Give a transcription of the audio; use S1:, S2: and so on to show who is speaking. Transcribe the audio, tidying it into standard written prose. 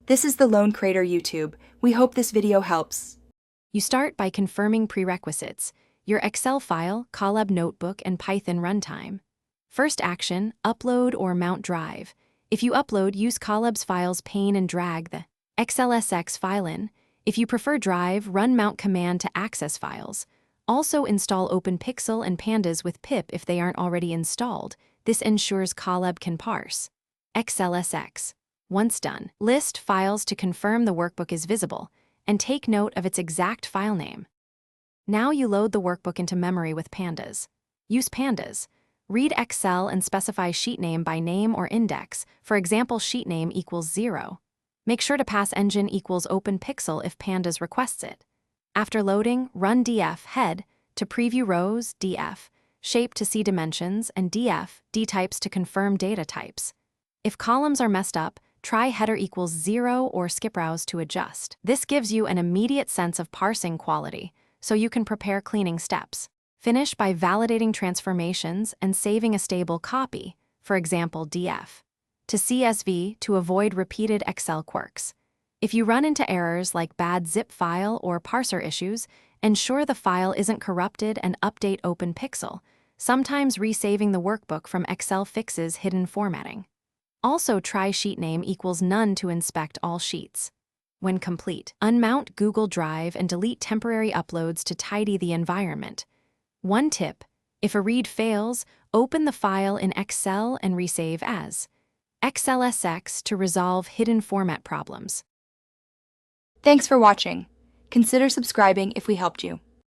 S1: This is the Lone Crater YouTube. We hope this video helps.
S2: You start by confirming prerequisites: your Excel file, Colab notebook, and Python runtime. First action, upload or mount drive. If you upload, use Colab's files pane and drag the XLSX file in. If you prefer drive, run mount command to access files. Also install OpenPixel and Pandas with pip if they aren't already installed. This ensures Colab can parse XLSX. Once done, list files to confirm the workbook is visible, and take note of its exact file name. Now you load the workbook into memory with Pandas. Use Pandas. Read Excel and specify sheet name by name or index. For example, sheet name equals 0. Make sure to pass engine equals OpenPixel if Pandas requests it. After loading, run df head to preview rows, df shape to see dimensions, and df dtypes to confirm data types. If columns are messed up, try header equals 0 or skip rows to adjust. This gives you an immediate sense of parsing quality, so you can prepare cleaning steps. Finish by validating transformations and saving a stable copy, for example df, to CSV to avoid repeated Excel quirks. If you run into errors like bad zip file or parser issues, ensure the file isn't corrupted and update OpenPixel. Sometimes resaving the workbook from Excel fixes hidden formatting. Also try sheet name equals none to inspect all sheets. When complete, unmount Google Drive and delete temporary uploads to tidy the environment. One tip: if a read fails, open the file in Excel and resave as XLSX to resolve hidden format problems.
S1: Thanks for watching. Consider subscribing if we helped you.